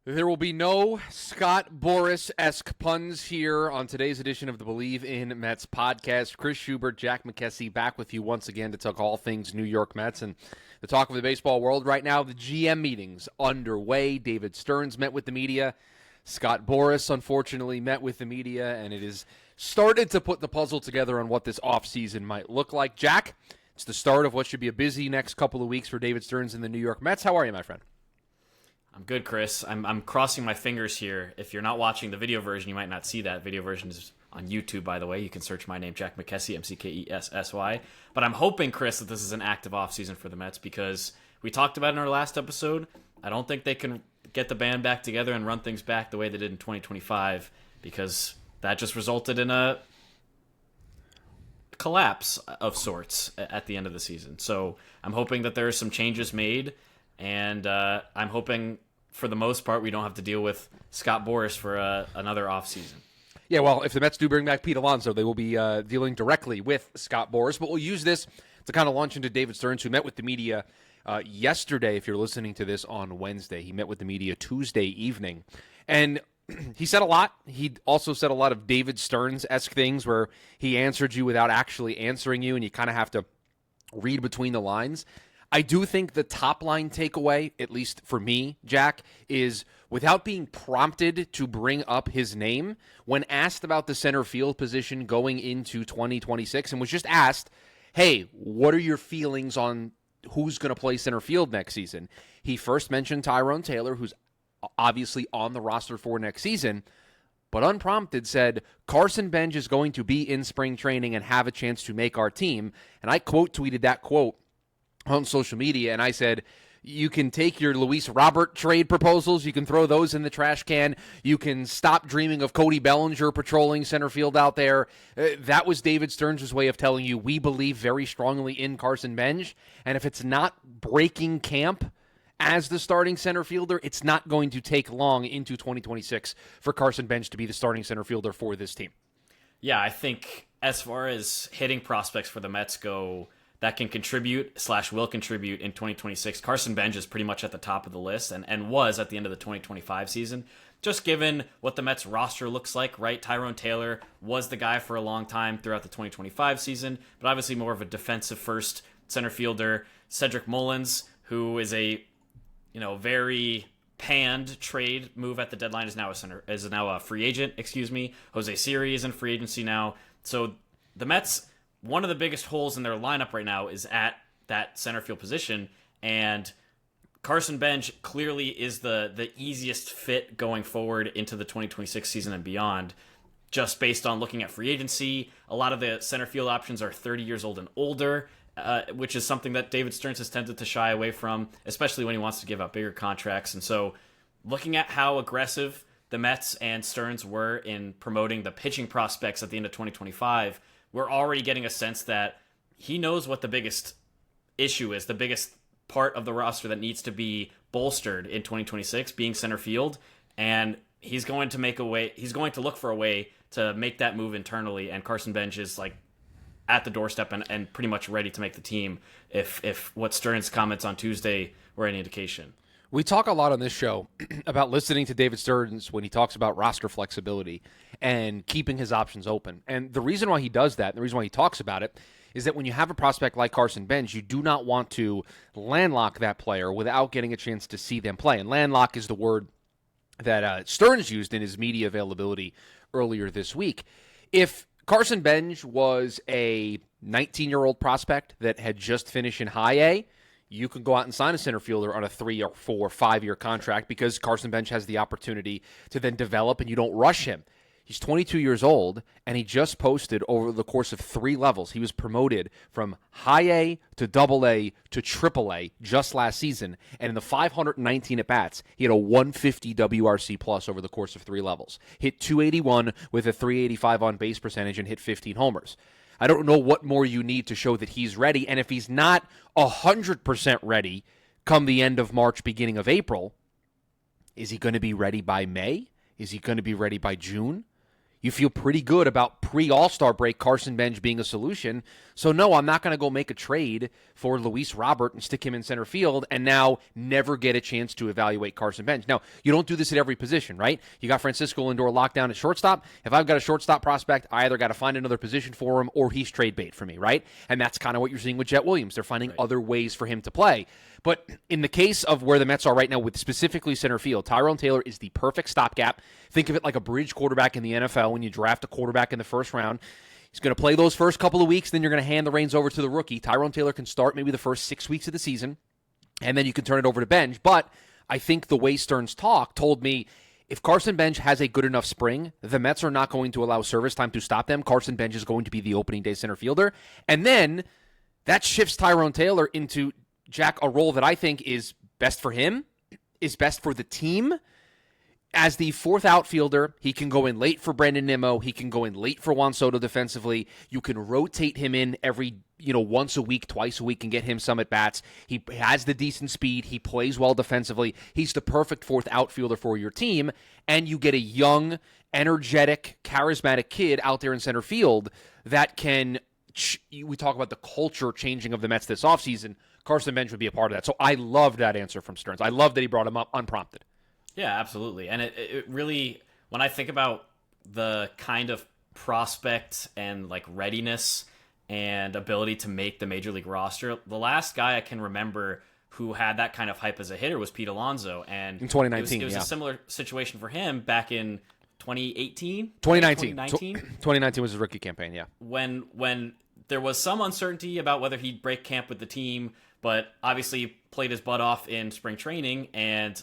There will be no Scott Boras-esque puns here on today's edition of the Bleav in Mets podcast. Chris Schubert, Jack McKessie back with you once again to talk all things New York Mets and the talk of the baseball world right now. The GM meetings underway. David Stearns met with the media. Scott Boras, unfortunately, met with the media, and it has started to put the puzzle together on what this offseason might look like. Jack, it's the start of what should be a busy next couple of weeks for David Stearns and the New York Mets. How are you, my friend? I'm good, Chris. I'm crossing my fingers here. If you're not watching the video version, you might not see that. Video version is on YouTube, by the way. You can search my name, Jack McKessie, McKessy. But I'm hoping, Chris, that this is an active offseason for the Mets because we talked about it in our last episode. I don't think they can get the band back together and run things back the way they did in 2025 because that just resulted in a collapse of sorts at the end of the season. So I'm hoping that there are some changes made, and I'm hoping for the most part we don't have to deal with Scott Boras for another offseason. Yeah, well, if the Mets do bring back Pete Alonso, they will be dealing directly with Scott Boras. But we'll use this to kind of launch into David Stearns, who met with the media yesterday. If you're listening to this on Wednesday, he met with the media Tuesday evening. And he said a lot. He also said a lot of David Stearns-esque things where he answered you without actually answering you, and you kind of have to read between the lines. I do think the top-line takeaway, at least for me, Jack, is without being prompted to bring up his name, when asked about the center field position going into 2026 and was just asked, hey, what are your feelings on who's going to play center field next season? He first mentioned Tyrone Taylor, who's obviously on the roster for next season, but unprompted said, Carson Bench is going to be in spring training and have a chance to make our team. And I quote-tweeted that quote on social media, and I said, you can take your Luis Robert trade proposals, you can throw those in the trash can, you can stop dreaming of Cody Bellinger patrolling center field out there. That was David Stearns' way of telling you we believe very strongly in Carson Bench, and if it's not breaking camp as the starting center fielder, it's not going to take long into 2026 for Carson Bench to be the starting center fielder for this team. Yeah, I think as far as hitting prospects for the Mets go that can contribute/will contribute in 2026, Carson Bench is pretty much at the top of the list and was at the end of the 2025 season. Just given what the Mets roster looks like, right? Tyrone Taylor was the guy for a long time throughout the 2025 season, but obviously more of a defensive first center fielder. Cedric Mullins, who is a very panned trade move at the deadline, is now a free agent. Jose Siri is in free agency now. So the Mets, one of the biggest holes in their lineup right now is at that center field position, and Carson Bench clearly is the easiest fit going forward into the 2026 season and beyond, just based on looking at free agency. A lot of the center field options are 30 years old and older, which is something that David Stearns has tended to shy away from, especially when he wants to give out bigger contracts. And so looking at how aggressive the Mets and Stearns were in promoting the pitching prospects at the end of 2025, we're already getting a sense that he knows what the biggest issue is, the biggest part of the roster that needs to be bolstered in 2026, being center field, and he's going to look for a way to make that move internally, and Carson Bench is like at the doorstep and pretty much ready to make the team if what Stearns' comments on Tuesday were any indication. We talk a lot on this show about listening to David Stearns when he talks about roster flexibility and keeping his options open. And the reason why he does that, and the reason why he talks about it, is that when you have a prospect like Carson Bench, you do not want to landlock that player without getting a chance to see them play. And landlock is the word that Stearns used in his media availability earlier this week. If Carson Bench was a 19-year-old prospect that had just finished in high A, you can go out and sign a center fielder on a 3 or 4 or 5 year contract because Carson Bench has the opportunity to then develop and you don't rush him. He's 22 years old, and he just posted over the course of 3 levels. He was promoted from high A to double A to triple A just last season, and in the 519 at-bats, he had a 150 WRC plus over the course of 3 levels. Hit 281 with a 385 on-base percentage and hit 15 homers. I don't know what more you need to show that he's ready, and if he's not 100% ready come the end of March, beginning of April, is he going to be ready by May? Is he going to be ready by June? you feel pretty good about pre-All-Star break Carson Bench being a solution. So, no, I'm not going to go make a trade for Luis Robert and stick him in center field and now never get a chance to evaluate Carson Bench. Now, you don't do this at every position, right? You got Francisco Lindor locked down at shortstop. If I've got a shortstop prospect, I either got to find another position for him or he's trade bait for me, right? And that's kind of what you're seeing with Jet Williams. They're finding other ways for him to play. But in the case of where the Mets are right now with specifically center field, Tyrone Taylor is the perfect stopgap. Think of it like a bridge quarterback in the NFL when you draft a quarterback in the first round. He's going to play those first couple of weeks, then you're going to hand the reins over to the rookie. Tyrone Taylor can start maybe the first 6 weeks of the season, and then you can turn it over to Bench. But I think the way Stearns told me, if Carson Bench has a good enough spring, the Mets are not going to allow service time to stop them. Carson Bench is going to be the opening day center fielder. And then that shifts Tyrone Taylor into, Jack, a role that I think is best for him, is best for the team. As the fourth outfielder, he can go in late for Brandon Nimmo. He can go in late for Juan Soto defensively. You can rotate him in every, once a week, twice a week and get him some at-bats. He has the decent speed. He plays well defensively. He's the perfect fourth outfielder for your team. And you get a young, energetic, charismatic kid out there in center field that can, we talk about the culture changing of the Mets this offseason. Carson Bench would be a part of that. So I loved that answer from Stearns. I love that he brought him up unprompted. Yeah, absolutely. And it really, when I think about the kind of prospect and like readiness and ability to make the major league roster, the last guy I can remember who had that kind of hype as a hitter was Pete Alonso. And in 2019, it was a similar situation for him back in 2018? 2019 was his rookie campaign, yeah. When there was some uncertainty about whether he'd break camp with the team, but obviously he played his butt off in spring training, and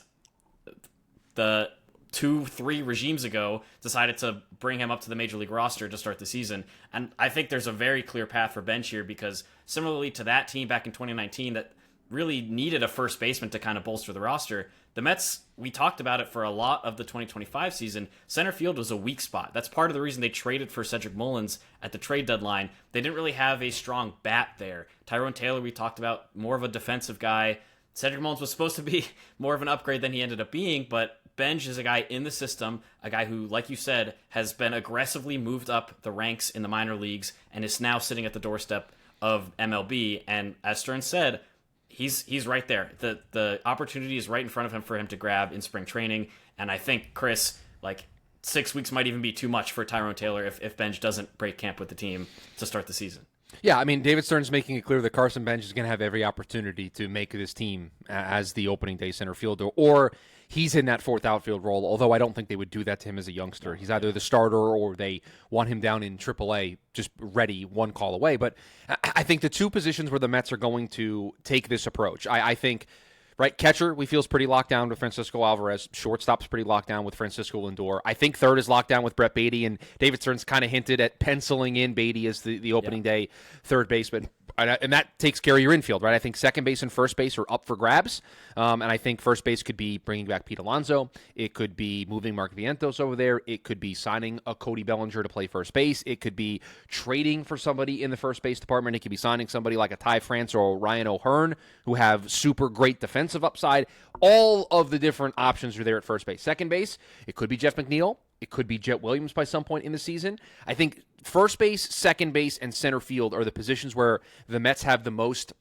the 2-3 regimes ago decided to bring him up to the major league roster to start the season. And I think there's a very clear path for Bench here, because similarly to that team back in 2019 that really needed a first baseman to kind of bolster the roster, the Mets, we talked about it for a lot of the 2025 season, center field was a weak spot. That's part of the reason they traded for Cedric Mullins at the trade deadline. They didn't really have a strong bat there. Tyrone Taylor, we talked about, more of a defensive guy. Cedric Mullins was supposed to be more of an upgrade than he ended up being, but Bench is a guy in the system, a guy who, like you said, has been aggressively moved up the ranks in the minor leagues and is now sitting at the doorstep of MLB. And as Stearns said, he's right there. The opportunity is right in front of him for him to grab in spring training. And I think, Chris, 6 weeks might even be too much for Tyrone Taylor if Bench doesn't break camp with the team to start the season. Yeah, I mean, David Stearns making it clear that Carson Bench is going to have every opportunity to make this team as the opening day center fielder, or he's in that fourth outfield role, although I don't think they would do that to him as a youngster. He's either the starter or they want him down in AAA, just ready, one call away. But I think the two positions where the Mets are going to take this approach, I think, right, catcher, we feel is pretty locked down with Francisco Alvarez. Shortstop's pretty locked down with Francisco Lindor. I think third is locked down with Brett Beatty, and David Stearns kind of hinted at penciling in Beatty as the opening day third baseman. And that takes care of your infield, right? I think second base and first base are up for grabs. And I think first base could be bringing back Pete Alonso. It could be moving Mark Vientos over there. It could be signing a Cody Bellinger to play first base. It could be trading for somebody in the first base department. It could be signing somebody like a Ty France or Ryan O'Hearn, who have super great defensive upside. All of the different options are there at first base. Second base, it could be Jeff McNeil. It could be Jet Williams by some point in the season. I think first base, second base, and center field are the positions where the Mets have the most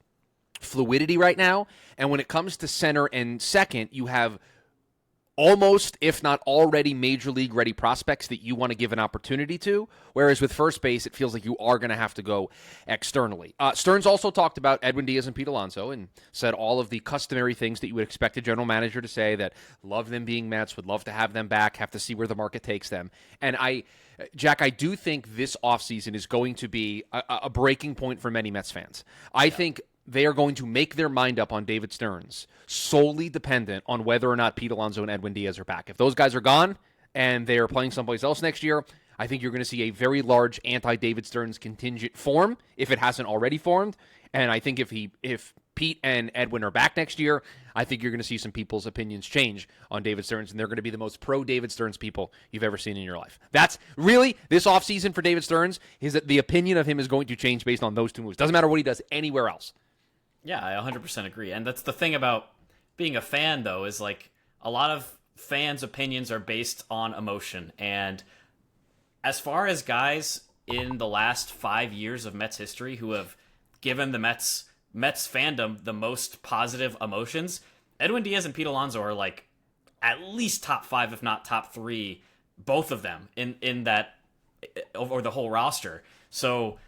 fluidity right now. And when it comes to center and second, you have almost, if not already, major league ready prospects that you want to give an opportunity to. Whereas with first base, it feels like you are going to have to go externally. Stearns also talked about Edwin Diaz and Pete Alonso and said all of the customary things that you would expect a general manager to say, that love them being Mets, would love to have them back, have to see where the market takes them. And Jack, I do think this offseason is going to be a breaking point for many Mets fans. I think they are going to make their mind up on David Stearns solely dependent on whether or not Pete Alonso and Edwin Diaz are back. If those guys are gone and they are playing someplace else next year, I think you're going to see a very large anti-David Stearns contingent form if it hasn't already formed. And I think if Pete and Edwin are back next year, I think you're going to see some people's opinions change on David Stearns, and they're going to be the most pro-David Stearns people you've ever seen in your life. That's really, this offseason for David Stearns, is that the opinion of him is going to change based on those two moves. Doesn't matter what he does anywhere else. Yeah, I 100% agree. And that's the thing about being a fan, though, is a lot of fans' opinions are based on emotion. And as far as guys in the last 5 years of Mets history who have given the Mets fandom the most positive emotions, Edwin Diaz and Pete Alonso are like at least top 5, if not top 3, both of them in that, over the whole roster. So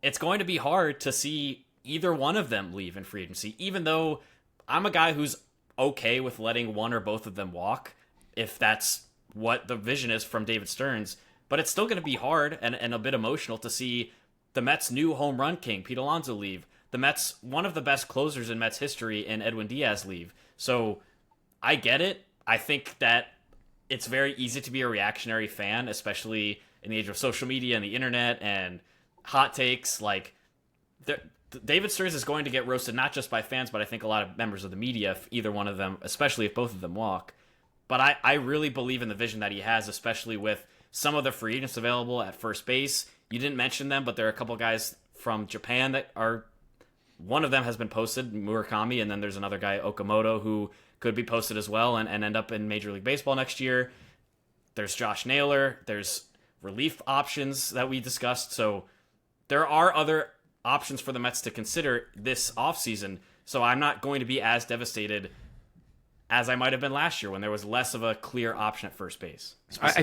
it's going to be hard to see either one of them leave in free agency, even though I'm a guy who's okay with letting one or both of them walk if that's what the vision is from David Stearns. But it's still going to be hard and a bit emotional to see the Mets' new home run king, Pete Alonso, leave. The Mets, one of the best closers in Mets history, in Edwin Diaz, leave. So I get it. I think that it's very easy to be a reactionary fan, especially in the age of social media and the internet and hot takes. Like, David Stearns is going to get roasted not just by fans, but I think a lot of members of the media, if either one of them, especially if both of them walk. But I really Bleav in the vision that he has, especially with some of the free agents available at first base. You didn't mention them, but there are a couple guys from Japan that are... One of them has been posted, Murakami, and then there's another guy, Okamoto, who could be posted as well and end up in Major League Baseball next year. There's Josh Naylor. There's relief options that we discussed. So there are other options for the Mets to consider this offseason. So I'm not going to be as devastated as I might have been last year when there was less of a clear option at first base. I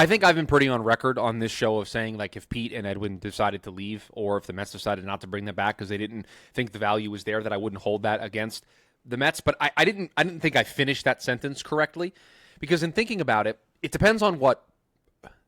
think I've been pretty on record on this show of saying, like, if Pete and Edwin decided to leave, or if the Mets decided not to bring them back because they didn't think the value was there, that I wouldn't hold that against the Mets. But I didn't think I finished that sentence correctly, because in thinking about it, it depends on what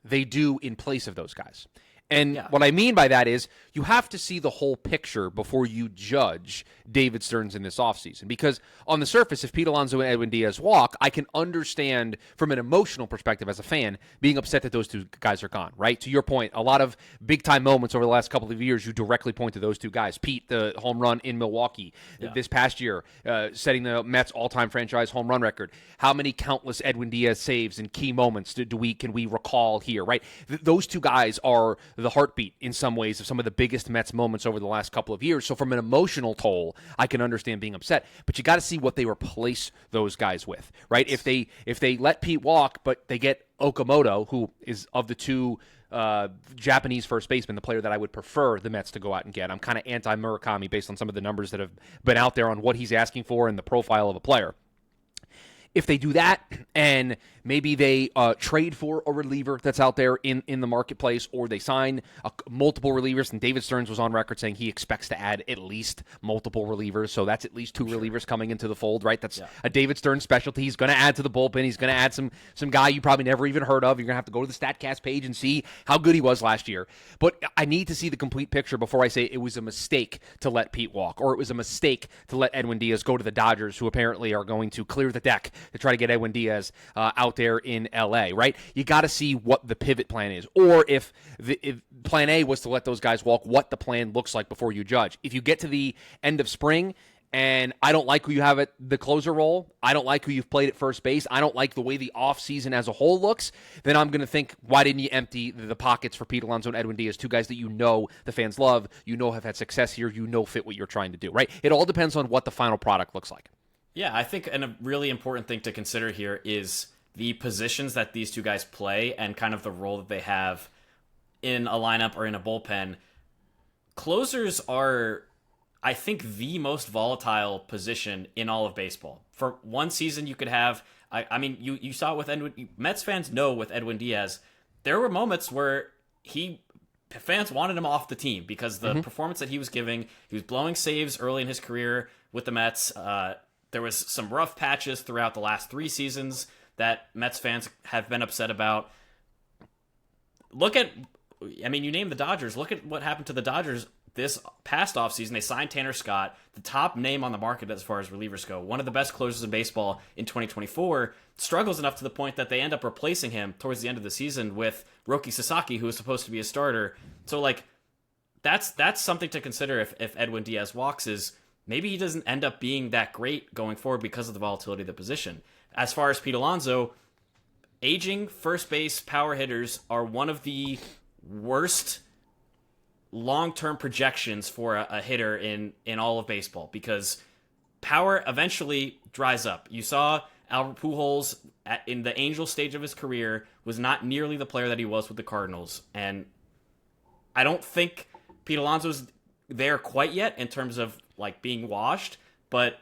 they do in place of those guys. And what I mean by that is you have to see the whole picture before you judge David Stearns in this offseason. Because on the surface, if Pete Alonso and Edwin Diaz walk, I can understand from an emotional perspective as a fan being upset that those two guys are gone, right? To your point, a lot of big-time moments over the last couple of years, you directly point to those two guys. Pete, the home run in Milwaukee this past year, setting the Mets all-time franchise home run record. How many countless Edwin Diaz saves in key moments can we recall here, right? Those two guys are the heartbeat in some ways of some of the biggest Mets moments over the last couple of years. So from an emotional toll, I can understand being upset, but you got to see what they replace those guys with, right? If they let Pete walk, but they get Okamoto, who is of the two Japanese first baseman, the player that I would prefer the Mets to go out and get. I'm kind of anti-Murakami based on some of the numbers that have been out there on what he's asking for and the profile of a player. If they do that, and maybe they trade for a reliever that's out there in the marketplace, or they sign multiple relievers, and David Stearns was on record saying he expects to add at least multiple relievers, so that's at least two relievers coming into the fold, right? That's a David Stearns specialty. He's going to add to the bullpen. He's going to add some guy you probably never even heard of. You're going to have to go to the StatCast page and see how good he was last year. But I need to see the complete picture before I say it was a mistake to let Pete walk, or it was a mistake to let Edwin Diaz go to the Dodgers, who apparently are going to clear the deck to try to get Edwin Diaz out there in L.A., right? You got to see what the pivot plan is, or if plan A was to let those guys walk, what the plan looks like before you judge. If you get to the end of spring and I don't like who you have at the closer role, I don't like who you've played at first base, I don't like the way the offseason as a whole looks, then I'm going to think, why didn't you empty the pockets for Pete Alonso and Edwin Diaz, two guys that you know the fans love, you know have had success here, you know fit what you're trying to do, right? It all depends on what the final product looks like. Yeah, I think a really important thing to consider here is the positions that these two guys play and kind of the role that they have in a lineup or in a bullpen. Closers are, I think, the most volatile position in all of baseball. For one season, you could have, I mean, you saw it with Edwin. Mets fans know with Edwin Diaz, there were moments where fans wanted him off the team because the performance that he was giving, he was blowing saves early in his career with the Mets. There was some rough patches throughout the last 3 seasons that Mets fans have been upset about. You name the Dodgers. Look at what happened to the Dodgers this past offseason. They signed Tanner Scott, the top name on the market as far as relievers go. One of the best closers in baseball in 2024. Struggles enough to the point that they end up replacing him towards the end of the season with Roki Sasaki, who was supposed to be a starter. So, that's something to consider if Edwin Diaz walks, is maybe he doesn't end up being that great going forward because of the volatility of the position. As far as Pete Alonso, aging first base power hitters are one of the worst long-term projections for a hitter in all of baseball, because power eventually dries up. You saw Albert Pujols in the Angel stage of his career, was not nearly the player that he was with the Cardinals. And I don't think Pete Alonso's there quite yet in terms of like being washed, but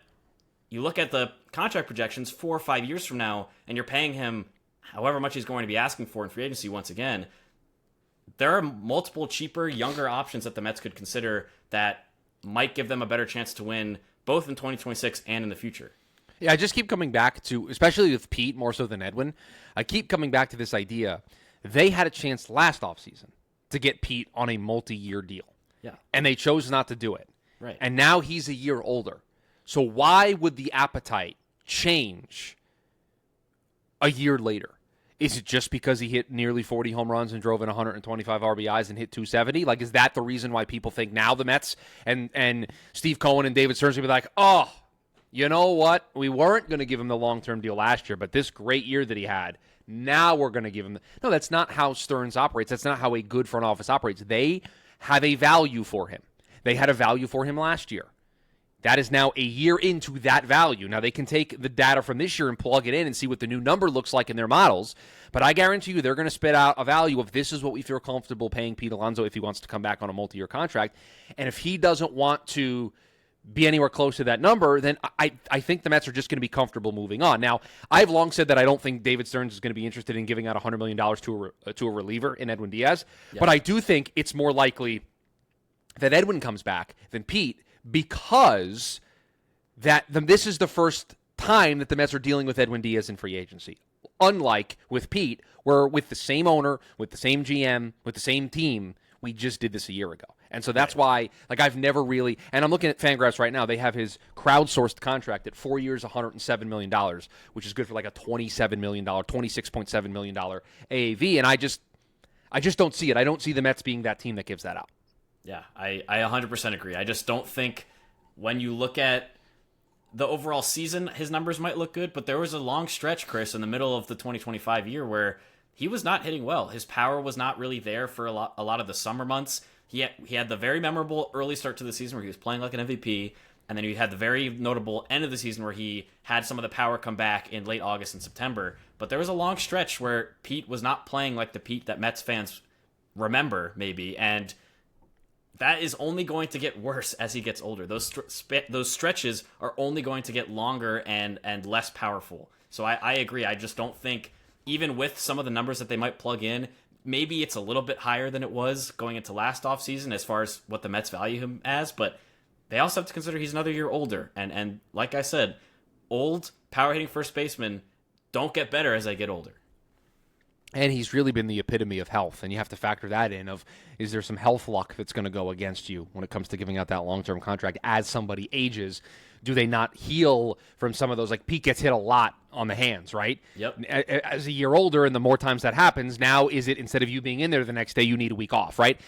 you look at the contract projections 4 or 5 years from now, and you're paying him however much he's going to be asking for in free agency once again. There are multiple cheaper, younger options that the Mets could consider that might give them a better chance to win both in 2026 and in the future. Yeah, I just keep coming back to, especially with Pete more so than Edwin, I keep coming back to this idea. They had a chance last offseason to get Pete on a multi-year deal. Yeah. And they chose not to do it. Right. And now he's a year older. So why would the appetite change a year later? Is it just because he hit nearly 40 home runs and drove in 125 RBIs and hit 270? Like, is that the reason why people think now the Mets and Steve Cohen and David Stearns will be like, oh, you know what? We weren't going to give him the long-term deal last year, but this great year that he had, now we're going to give him. No, that's not how Stearns operates. That's not how a good front office operates. They have a value for him. They had a value for him last year. That is now a year into that value. Now, they can take the data from this year and plug it in and see what the new number looks like in their models, but I guarantee you they're going to spit out a value of this is what we feel comfortable paying Pete Alonso if he wants to come back on a multi-year contract. And if he doesn't want to be anywhere close to that number, then I think the Mets are just going to be comfortable moving on. Now, I've long said that I don't think David Stearns is going to be interested in giving out $100 million to a reliever in Edwin Diaz, but I do think it's more likely that Edwin comes back than Pete, because this is the first time that the Mets are dealing with Edwin Diaz in free agency. Unlike with Pete, where with the same owner, with the same GM, with the same team, we just did this a year ago. And so that's why, like, I've never really, and I'm looking at Fangraphs right now, they have his crowdsourced contract at 4 years, $107 million, which is good for like a $27 million, $26.7 million AAV. And I just don't see it. I don't see the Mets being that team that gives that out. Yeah, I 100% agree. I just don't think when you look at the overall season, his numbers might look good, but there was a long stretch, Chris, in the middle of the 2025 year where he was not hitting well. His power was not really there for a lot of the summer months. He had the very memorable early start to the season where he was playing like an MVP, and then he had the very notable end of the season where he had some of the power come back in late August and September. But there was a long stretch where Pete was not playing like the Pete that Mets fans remember, maybe, and that is only going to get worse as he gets older. Those stretches are only going to get longer and less powerful. So I agree. I just don't think, even with some of the numbers that they might plug in, maybe it's a little bit higher than it was going into last offseason as far as what the Mets value him as, but they also have to consider he's another year older. And like I said, old power-hitting first basemen don't get better as they get older. And he's really been the epitome of health, and you have to factor that in of, is there some health luck that's going to go against you when it comes to giving out that long-term contract as somebody ages? Do they not heal from some of those? Like, Pete gets hit a lot on the hands, right? Yep. As a year older, and the more times that happens, now is it, instead of you being in there the next day, you need a week off, right?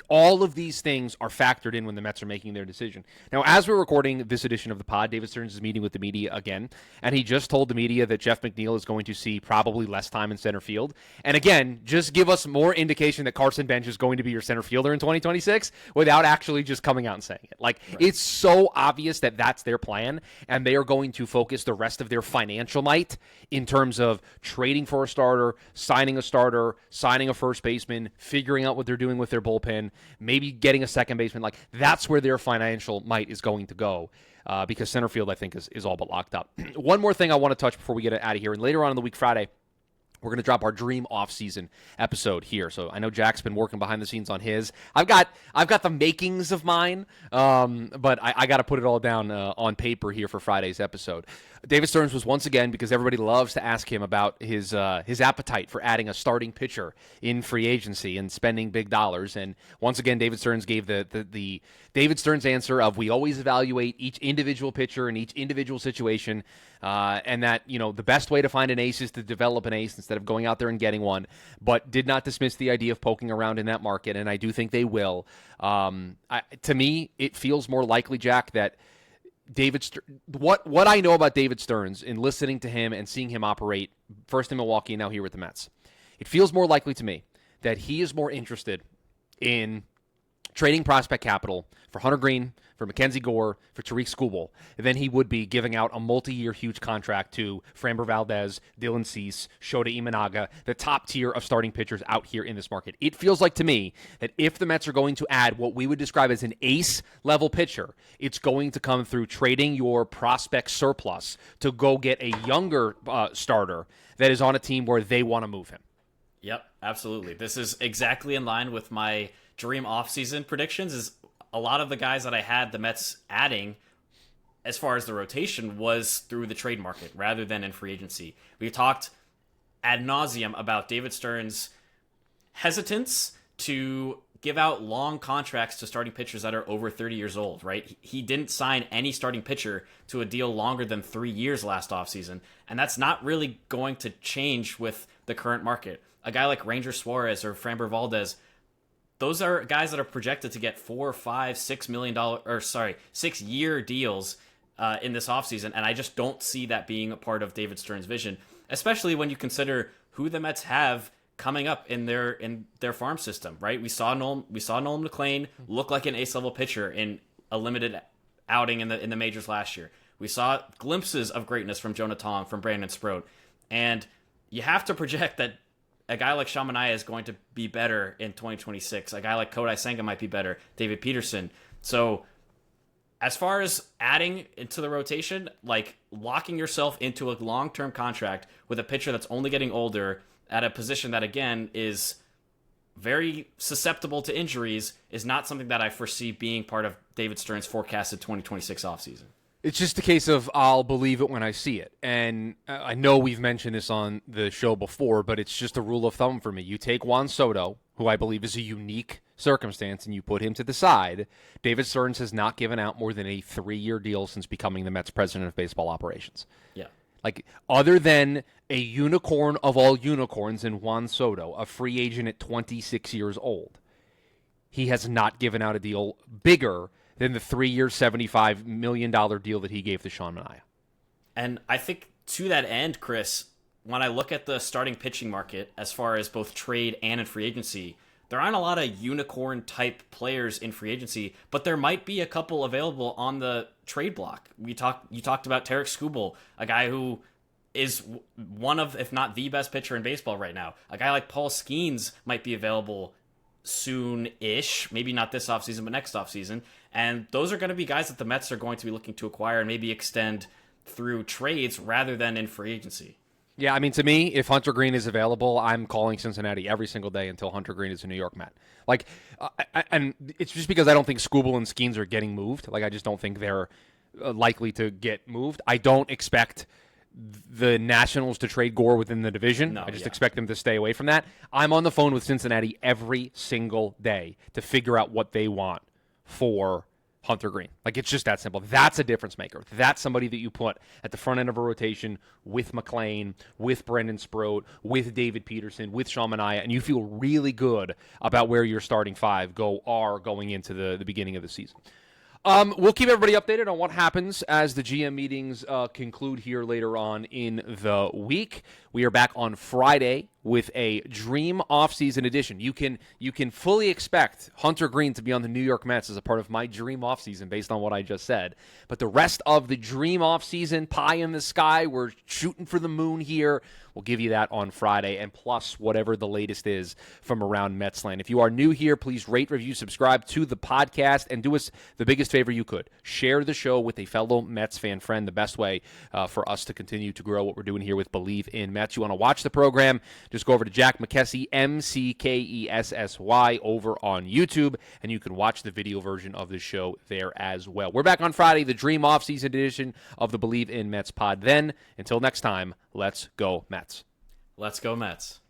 All of these things are factored in when the Mets are making their decision. Now, as we're recording this edition of the pod, David Stearns is meeting with the media again, and he just told the media that Jeff McNeil is going to see probably less time in center field. And again, just give us more indication that Carson Bench is going to be your center fielder in 2026 without actually just coming out and saying it. Like, right. It's so obvious that that's their plan, and they are going to focus the rest of their financial might in terms of trading for a starter, signing a first baseman, figuring out what they're doing with their bullpen, maybe getting a second baseman. Like, that's where their financial might is going to go, because center field, I think, is all but locked up. One more thing I want to touch before we get out of here, and later on in the week, Friday, we're going to drop our dream off-season episode here. So I know Jack's been working behind the scenes on his. I've got the makings of mine, but I got to put it all down on paper here for Friday's episode. David Stearns was once again, because everybody loves to ask him about his appetite for adding a starting pitcher in free agency and spending big dollars. And once again, David Stearns gave the David Stearns answer of, we always evaluate each individual pitcher in each individual situation, and that, the best way to find an ace is to develop an ace instead of going out there and getting one, but did not dismiss the idea of poking around in that market, and I do think they will. To me, it feels more likely, Jack, that what I know about David Stearns in listening to him and seeing him operate, first in Milwaukee and now here with the Mets, it feels more likely to me that he is more interested in trading prospect capital for Hunter Green, for Mackenzie Gore, for Tariq Skubal, then he would be giving out a multi-year huge contract to Framber Valdez, Dylan Cease, Shota Imanaga, the top tier of starting pitchers out here in this market. It feels like to me that if the Mets are going to add what we would describe as an ace-level pitcher, it's going to come through trading your prospect surplus to go get a younger starter that is on a team where they want to move him. Yep, absolutely. This is exactly in line with my dream offseason predictions. Is a lot of the guys that I had the Mets adding as far as the rotation was through the trade market rather than in free agency. We talked ad nauseum about David Stearns' hesitance to give out long contracts to starting pitchers that are over 30 years old, right? He didn't sign any starting pitcher to a deal longer than 3 years last offseason, and that's not really going to change with the current market. A guy like Ranger Suarez or Framber Valdez, those are guys that are projected to get $4, $5, $6 million, 6 year deals in this offseason, and I just don't see that being a part of David Stearns' vision, especially when you consider who the Mets have coming up in their farm system, right? We saw Nolan McLean look like an ace-level pitcher in a limited outing in the majors last year. We saw glimpses of greatness from Jonah Tong, from Brandon Sproat, and you have to project that a guy like Shamanaya is going to be better in 2026. A guy like Kodai Senga might be better. David Peterson. So as far as adding into the rotation, like locking yourself into a long-term contract with a pitcher that's only getting older at a position that, again, is very susceptible to injuries is not something that I foresee being part of David Stearns' forecasted 2026 offseason. It's just a case of I'll believe it when I see it. And I know we've mentioned this on the show before, but it's just a rule of thumb for me. You take Juan Soto, who I believe is a unique circumstance, and you put him to the side. David Stearns has not given out more than a 3-year deal since becoming the Mets president of baseball operations. Yeah. Like, other than a unicorn of all unicorns in Juan Soto, a free agent at 26 years old, he has not given out a deal bigger than the 3-year, $75 million deal that he gave to Sean Manaea. And I think to that end, Chris, when I look at the starting pitching market, as far as both trade and in free agency, there aren't a lot of unicorn-type players in free agency, but there might be a couple available on the trade block. You talked about Tariq Skubal, a guy who is one of, if not the best pitcher in baseball right now. A guy like Paul Skeens might be available soon-ish, maybe not this offseason, but next offseason. And those are going to be guys that the Mets are going to be looking to acquire and maybe extend through trades rather than in free agency. Yeah, I mean, to me, if Hunter Green is available, I'm calling Cincinnati every single day until Hunter Green is a New York Met. Like, and it's just because I don't think Skubal and Skeens are getting moved. Like, I just don't think they're likely to get moved. I don't expect the Nationals to trade Gore within the division. I just expect them to stay away from that. I'm on the phone with Cincinnati every single day to figure out what they want for Hunter Green. Like, it's just that simple. That's a difference maker. That's somebody that you put at the front end of a rotation with McLean, with Brendan Sproat, with David Peterson, with Sean Manaea, and you feel really good about where your starting five going into the beginning of the season. We'll keep everybody updated on what happens as the GM meetings conclude here later on in the week. We are back on Friday with a Dream Offseason edition. You can fully expect Hunter Green to be on the New York Mets as a part of my Dream Offseason based on what I just said. But the rest of the Dream Offseason, pie in the sky, we're shooting for the moon here. We'll give you that on Friday, and plus whatever the latest is from around Metsland. If you are new here, please rate, review, subscribe to the podcast, and do us the biggest favor you could. Share the show with a fellow Mets fan friend, the best way for us to continue to grow what we're doing here with Bleav in Mets. You want to watch the program, just go over to Jack McKessy, McKessy, over on YouTube, and you can watch the video version of the show there as well. We're back on Friday, the Dream Offseason edition of the Bleav in Mets pod. Then, until next time, let's go Mets. Let's go Mets.